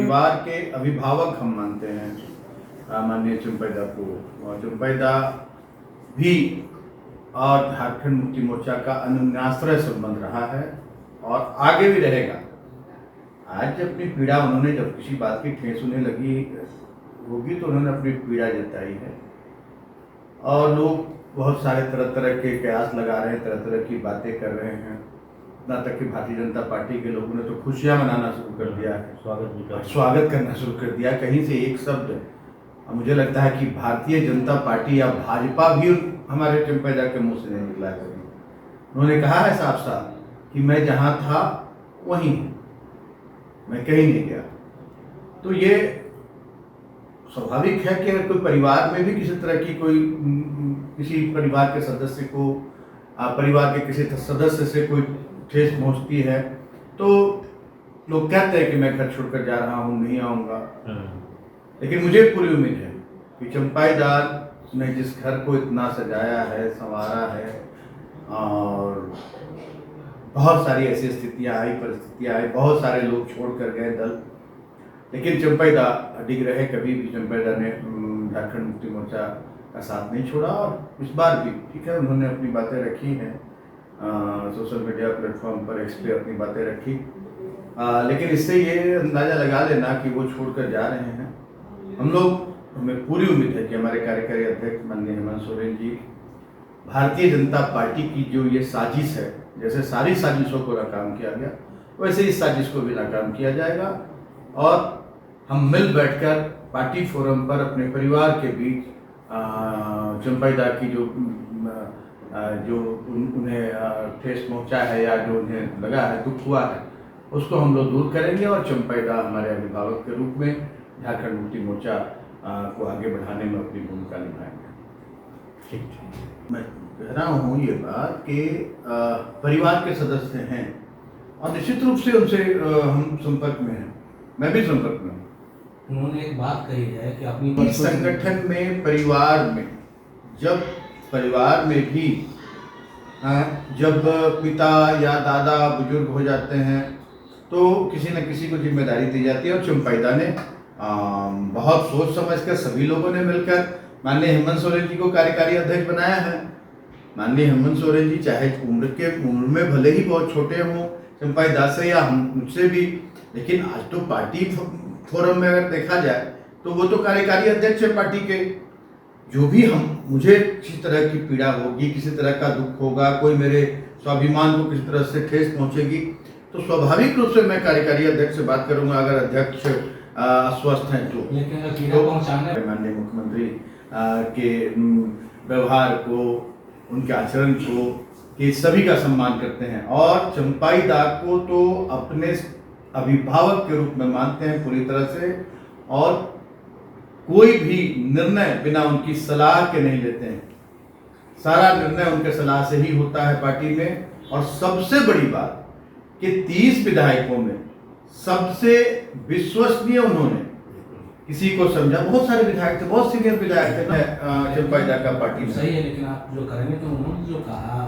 परिवार के अभिभावक हम मानते हैं माननीय चंपैदा को, और चंपैदा भी और झारखंड मुक्ति मोर्चा का अनुन्याश्रय संबंध रहा है और आगे भी रहेगा। आज अपनी पीड़ा उन्होंने, जब किसी बात की ठेस उन्हें लगी होगी तो उन्होंने अपनी पीड़ा जताई है, और लोग बहुत सारे तरह तरह के कयास लगा रहे हैं, तरह तरह की बातें कर रहे हैं। इतना तक कि भारतीय जनता पार्टी के लोगों ने तो खुशियां मनाना शुरू कर दिया है, स्वागत करना शुरू कर दिया। कहीं से एक शब्द मुझे लगता है कि भारतीय जनता पार्टी या भाजपा भी हमारे चंपैदा के मुंह से नहीं निकला कभी। उन्होंने कहा है साफ साफ कि मैं जहां था वहीं, मैं कहीं नहीं गया। तो ये स्वाभाविक है कि अगर कोई परिवार में भी किसी तरह की किसी परिवार के सदस्य को, परिवार के किसी सदस्य से कोई ठेस पहुंचती है तो लोग कहते हैं कि मैं घर छोड़कर जा रहा हूं, नहीं आऊंगा। लेकिन मुझे पूरी उम्मीद है कि चंपैदा ने जिस घर को इतना सजाया है, संवारा है, और बहुत सारी ऐसी स्थितियां आई, परिस्थितियां आई, बहुत सारे लोग छोड़ कर गए दल, लेकिन चंपैदा अडिग रहे। कभी भी चंपैदा ने झारखंड मुक्ति मोर्चा का साथ नहीं छोड़ा, और इस बार भी ठीक है उन्होंने अपनी बातें रखी हैं, सोशल मीडिया प्लेटफॉर्म पर एक्स पे अपनी बातें रखी, लेकिन इससे ये अंदाज़ा लगा लेना कि वो छोड़कर जा रहे हैं। हमें पूरी उम्मीद है कि हमारे कार्यकारी अध्यक्ष माननीय हेमंत सोरेन जी, भारतीय जनता पार्टी की जो ये साजिश है, जैसे सारी साजिशों को नाकाम किया गया वैसे इस साजिश को भी नाकाम किया जाएगा, और हम मिल बैठकर पार्टी फोरम पर अपने परिवार के बीच चंपैदा की जो उन्हें ठेस पहुंचा है या जो उन्हें लगा है, दुख हुआ है, उसको हम लोग दूर करेंगे, और चंपैदा हमारे अभिभावक के रूप में झारखंड मुक्ति मोर्चा को आगे बढ़ाने में अपनी भूमिका निभाएंगे। ठीक, मैं कह रहा हूँ ये बात कि परिवार के सदस्य हैं और निश्चित रूप से उनसे हम संपर्क में हैं, मैं भी संपर्क में हूँ। उन्होंने एक बात कही है कि अपनी संगठन में, परिवार में, जब परिवार में भी जब पिता या दादा बुजुर्ग हो जाते हैं तो किसी न किसी को जिम्मेदारी दी जाती है, और चंपैदा ने बहुत सोच समझकर सभी लोगों ने मिलकर माननीय हेमंत सोरेन जी को कार्यकारी अध्यक्ष बनाया है। माननीय हेमंत सोरेन जी चाहे उम्र में भले ही बहुत छोटे हों चंपैदा से या मुझसे भी, लेकिन आज तो पार्टी फोरम में अगर देखा जाए तो वो तो कार्यकारी अध्यक्ष है पार्टी के। जो भी मुझे किसी तरह की पीड़ा होगी, किसी तरह का दुख होगा, कोई मेरे स्वाभिमान को किसी तरह से ठेस पहुंचेगी, तो स्वाभाविक रूप से मैं कार्यकारी अध्यक्ष से बात करूंगा। अगर अध्यक्ष अस्वस्थ हैं तो माननीय मुख्यमंत्री के व्यवहार को, उनके आचरण को, कि सभी का सम्मान करते हैं, और चंपैदा को तो अपने अभिभावक के रूप में मानते हैं पूरी तरह से, और कोई भी निर्णय बिना उनकी सलाह के नहीं लेते हैं। सारा निर्णय उनके सलाह से ही होता है पार्टी में। और सबसे बड़ी बात कि 30 विधायकों में सबसे विश्वसनीय उन्होंने किसी को समझा। बहुत सारे विधायक थे, बहुत सीनियर विधायक थे चंपैदा का पार्टी में। सही है, लेकिन आप जो करेंगे तो उन्होंने जो कहा